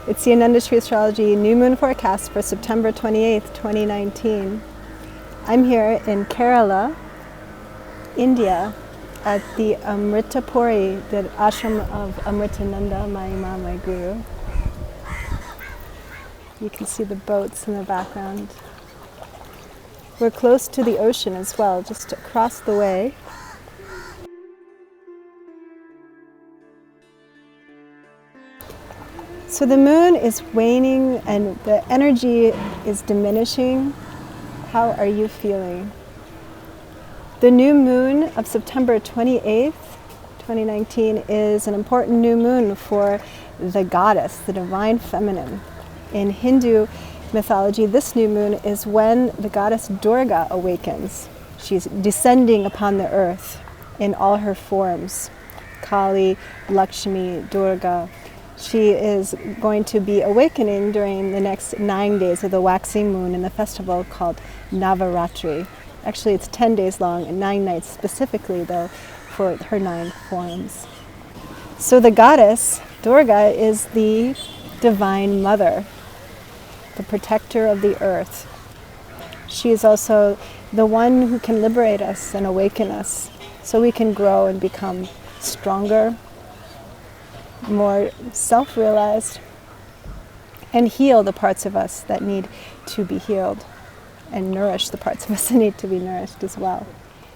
It's the Untitled Astrology New Moon Forecast for September 28th, 2019. I'm here in Kerala, India, at the Amritapuri, the ashram of Amritananda, my Imam, my Guru. You can see the boats in the background. We're close to the ocean as well, just across the way. So the moon is waning and the energy is diminishing. How are you feeling? The new moon of September 28th, 2019 is an important new moon for the goddess, the divine feminine. In Hindu mythology, this new moon is when the goddess Durga awakens. She's descending upon the earth in all her forms. Kali, Lakshmi, Durga. She is going to be awakening during the next 9 days of the waxing moon in the festival called Navaratri. Actually, it's 10 days long and 9 nights specifically, though, for her 9 forms. So the goddess, Durga, is the divine mother, the protector of the earth. She is also the one who can liberate us and awaken us so we can grow and become stronger, more self-realized, and heal the parts of us that need to be healed, and nourish the parts of us that need to be nourished as well.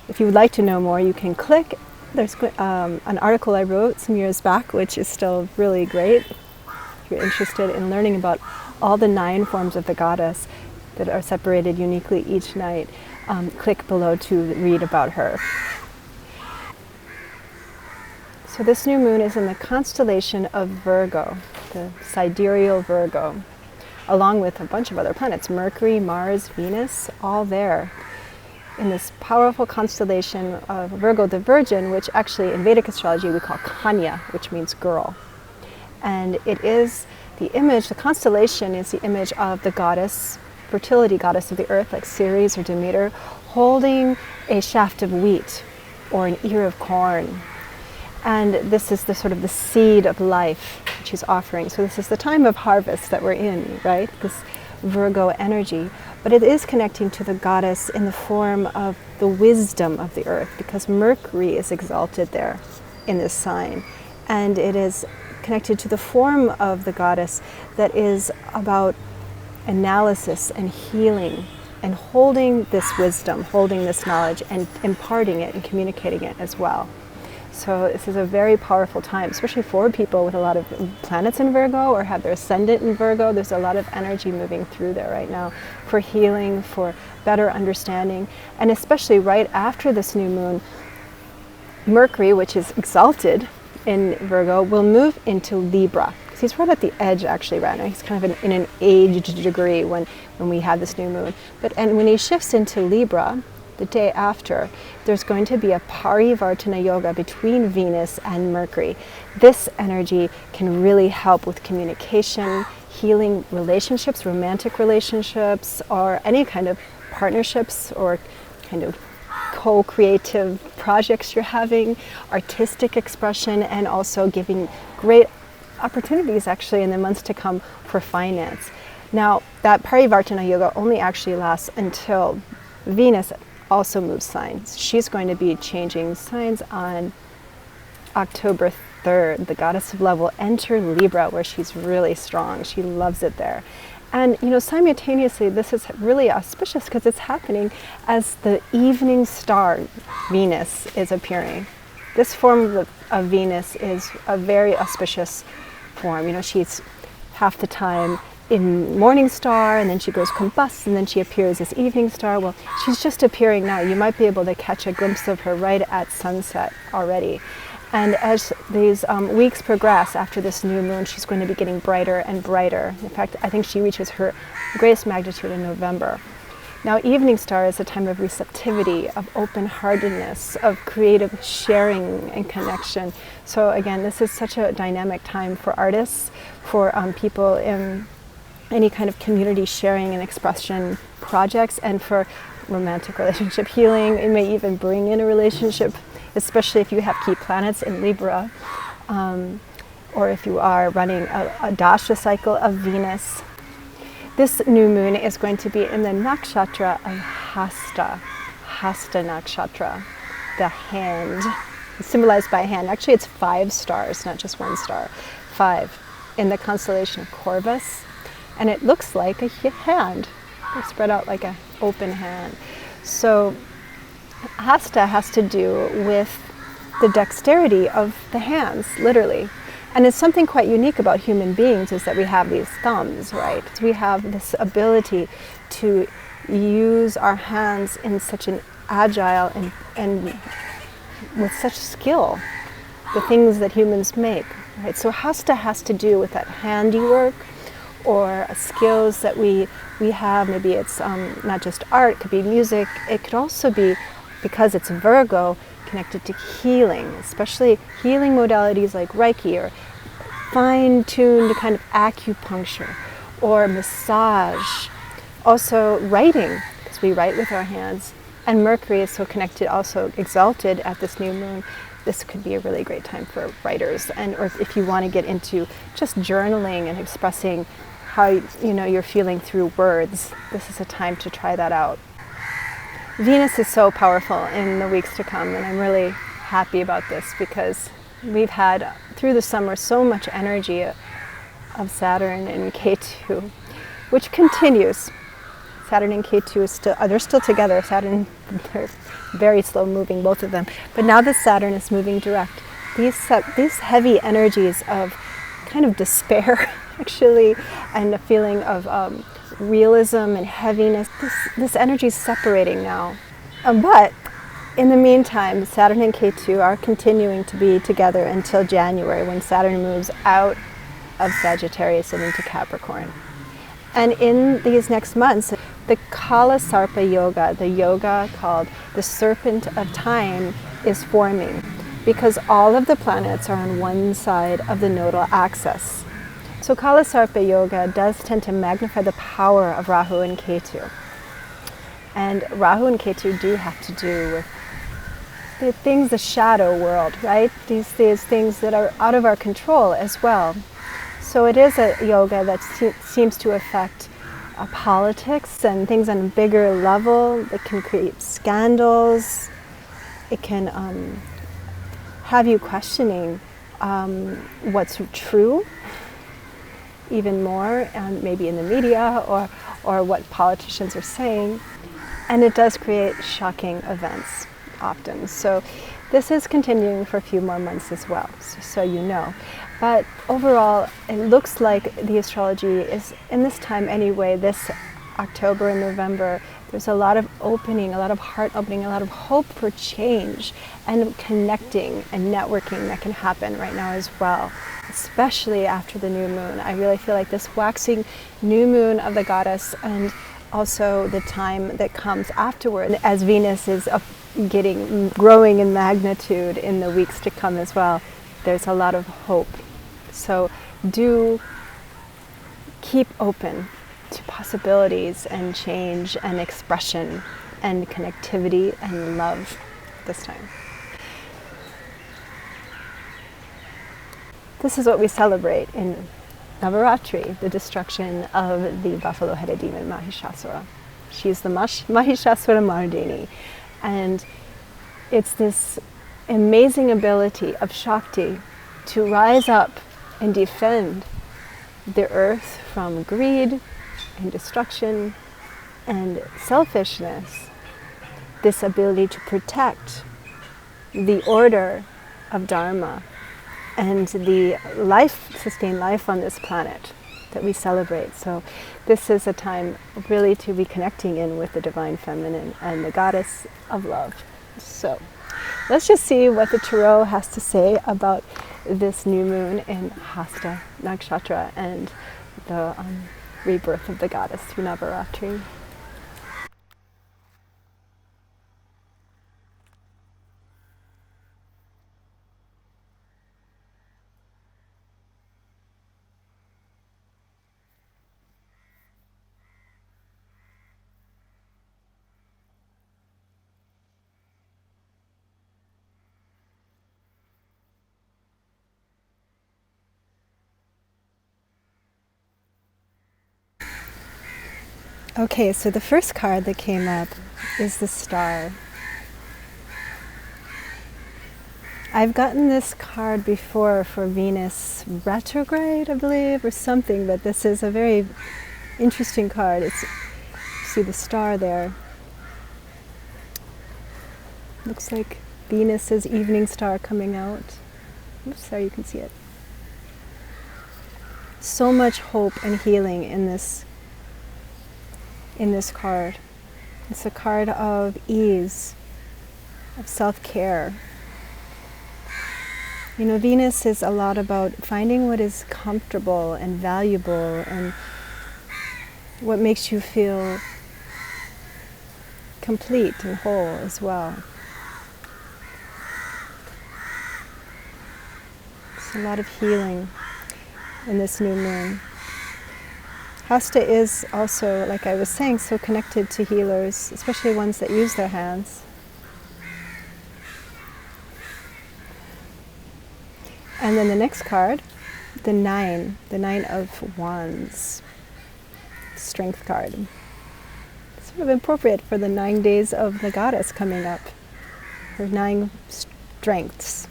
If you would like to know more, you can click. There's an article I wrote some years back, which is still really great. If you're interested in learning about all the 9 forms of the goddess that are separated uniquely each night, click below to read about her. So this new moon is in the constellation of Virgo, the sidereal Virgo, along with a bunch of other planets, Mercury, Mars, Venus, all there in this powerful constellation of Virgo the Virgin, which actually in Vedic astrology we call Kanya, which means girl. And it is the image, the constellation is the image of the goddess, fertility goddess of the earth, like Ceres or Demeter, holding a shaft of wheat or an ear of corn. And this is the sort of the seed of life that she's offering. So this is the time of harvest that we're in, right? This Virgo energy. But it is connecting to the goddess in the form of the wisdom of the earth, because Mercury is exalted there in this sign. And it is connected to the form of the goddess that is about analysis and healing and holding this wisdom, holding this knowledge and imparting it and communicating it as well. So this is a very powerful time, especially for people with a lot of planets in Virgo or have their ascendant in Virgo. There's a lot of energy moving through there right now for healing, for better understanding. And especially right after this new moon, Mercury, which is exalted in Virgo, will move into Libra. Because he's right at the edge actually right now. He's kind of in an aged degree when we have this new moon. And when he shifts into Libra, the day after, there's going to be a Parivartana yoga between Venus and Mercury. This energy can really help with communication, healing relationships, romantic relationships, or any kind of partnerships or kind of co-creative projects you're having, artistic expression, and also giving great opportunities actually in the months to come for finance. Now, that Parivartana yoga only actually lasts until Venus also moves signs. She's going to be changing signs on October 3rd. The goddess of love will enter Libra, where she's really strong. She loves it there. And simultaneously, this is really auspicious because it's happening as the evening star, Venus, is appearing. This form of Venus is a very auspicious form. She's half the time in morning star, and then she goes combust, and then she appears as evening star. Well, she's just appearing now. You might be able to catch a glimpse of her right at sunset already. And as these weeks progress after this new moon, she's going to be getting brighter and brighter. In fact, I think she reaches her greatest magnitude in November. Now, evening star is a time of receptivity, of open-heartedness, of creative sharing and connection. So again, this is such a dynamic time for artists, for people in any kind of community sharing and expression projects, and for romantic relationship healing. It may even bring in a relationship, especially if you have key planets in Libra. or if you are running a dasha cycle of Venus. This new moon is going to be in the nakshatra of Hasta nakshatra, the hand. It's symbolized by a hand. Actually, it's 5 stars, not just 1 star. 5 in the constellation of Corvus, and it looks like a hand. It's spread out like an open hand. So Hasta has to do with the dexterity of the hands, literally. And it's something quite unique about human beings is that we have these thumbs, right? We have this ability to use our hands in such an agile and with such skill, the things that humans make, right? So Hasta has to do with that handiwork or skills that we have. Maybe it's not just art, it could be music. It could also be, because it's Virgo, connected to healing, especially healing modalities like Reiki or fine-tuned kind of acupuncture or massage. Also writing, because we write with our hands. And Mercury is so connected, also exalted at this new moon. This could be a really great time for writers, or if you want to get into just journaling and expressing how you're feeling through words. This is a time to try that out. Venus is so powerful in the weeks to come, and I'm really happy about this because we've had through the summer so much energy of Saturn and Ketu, which continues. Saturn and Ketu they're still together. Saturn, they're very slow moving, both of them. But now that Saturn is moving direct, these heavy energies of kind of despair, actually, and a feeling of realism and heaviness, this energy is separating now. But in the meantime, Saturn and Ketu are continuing to be together until January, when Saturn moves out of Sagittarius and into Capricorn. And in these next months, the Kala Sarpa Yoga, the yoga called the Serpent of Time, is forming because all of the planets are on one side of the nodal axis. So Kala Sarpa Yoga does tend to magnify the power of Rahu and Ketu. And Rahu and Ketu do have to do with the things, the shadow world, right? These things that are out of our control as well. So it is a yoga that seems to affect politics and things on a bigger level. It can create scandals. It can have you questioning what's true even more, and maybe in the media or what politicians are saying. And it does create shocking events often. So this is continuing for a few more months as well, so you know. But overall, it looks like the astrology is, in this time anyway, this October and November, there's a lot of opening, a lot of heart opening, a lot of hope for change and connecting and networking that can happen right now as well, especially after the new moon. I really feel like this waxing new moon of the goddess, and also the time that comes afterward as Venus is growing in magnitude in the weeks to come as well. There's a lot of hope. So do keep open to possibilities and change and expression and connectivity and love this time. This is what we celebrate in Navaratri, the destruction of the buffalo-headed demon Mahishasura. She's the Mahishasura Mardini. And it's this amazing ability of Shakti to rise up and defend the earth from greed and destruction and selfishness. This ability to protect the order of Dharma and the sustained life on this planet that we celebrate. So this is a time really to be connecting in with the Divine Feminine and the Goddess of Love. So let's just see what the Tarot has to say about this new moon in Hasta Nakshatra and the rebirth of the goddess through Navaratri. Okay, so the first card that came up is the Star. I've gotten this card before for Venus retrograde, I believe, or something, but this is a very interesting card. You see the star there. Looks like Venus's evening star coming out. Oops, there you can see it. So much hope and healing in this card. It's a card of ease, of self-care. You know, Venus is a lot about finding what is comfortable and valuable and what makes you feel complete and whole as well. There's a lot of healing in this new moon. Hasta is also, like I was saying, so connected to healers, especially ones that use their hands. And then the next card, the Nine of Wands, Strength card. It's sort of appropriate for the 9 days of the goddess coming up, her 9 strengths.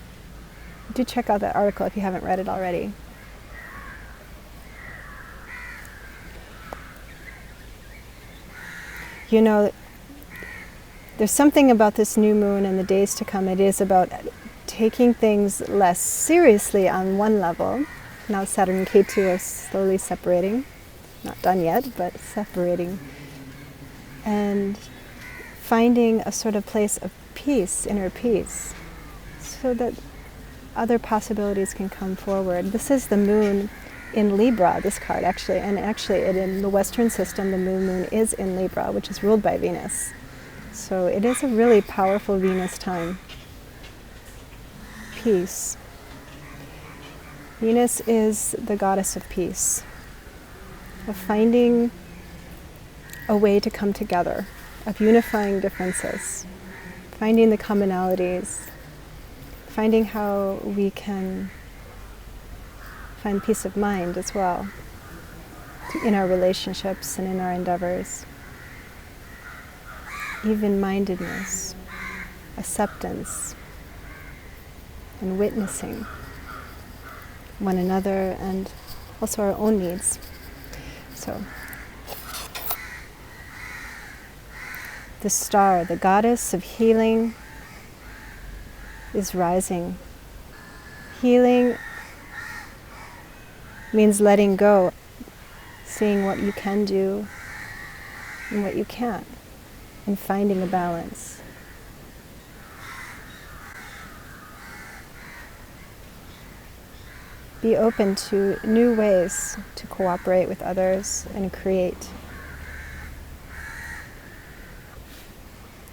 Do check out that article if you haven't read it already. You know, there's something about this new moon and the days to come. It is about taking things less seriously on one level. Now Saturn and Ketu are slowly separating. Not done yet, but separating. And finding a sort of place of peace, inner peace, so that other possibilities can come forward. This is the moon in Libra, this card actually, and actually in the Western system the moon is in Libra, which is ruled by Venus. So it is a really powerful Venus time. Peace. Venus is the goddess of peace, of finding a way to come together, of unifying differences, finding the commonalities, finding how we can find peace of mind as well in our relationships and in our endeavors. Even-mindedness, acceptance, and witnessing one another and also our own needs. So, the star, the goddess of healing, is rising. Healing means letting go, seeing what you can do and what you can't, and finding a balance. Be open to new ways to cooperate with others and create.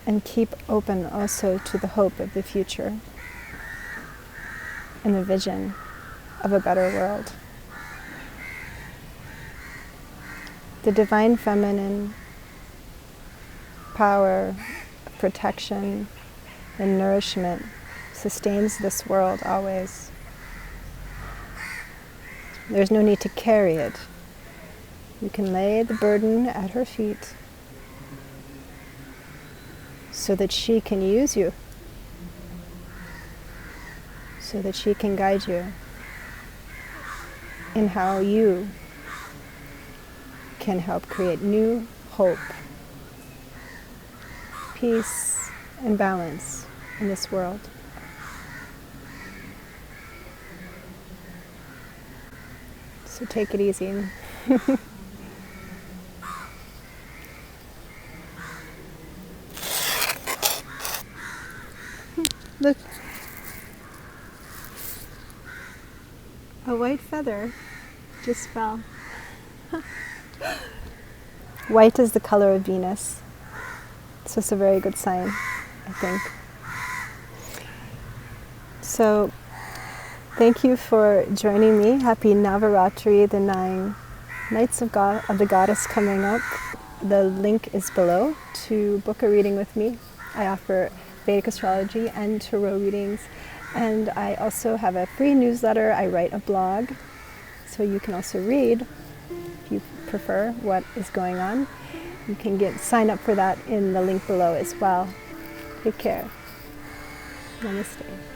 And keep open also to the hope of the future and the vision of a better world. The divine feminine power of protection and nourishment sustains this world always. There's no need to carry it. You can lay the burden at her feet so that she can use you, so that she can guide you in how you can help create new hope, peace, and balance in this world. So take it easy. Look, a white feather just fell. White is the color of Venus, so it's a very good sign, I think. So, thank you for joining me. Happy Navaratri, the 9 nights of the goddess coming up. The link is below to book a reading with me. I offer Vedic Astrology and Tarot readings, and I also have a free newsletter. I write a blog, so you can also read, if you prefer, what is going on. You can sign up for that in the link below as well. Take care. Namaste.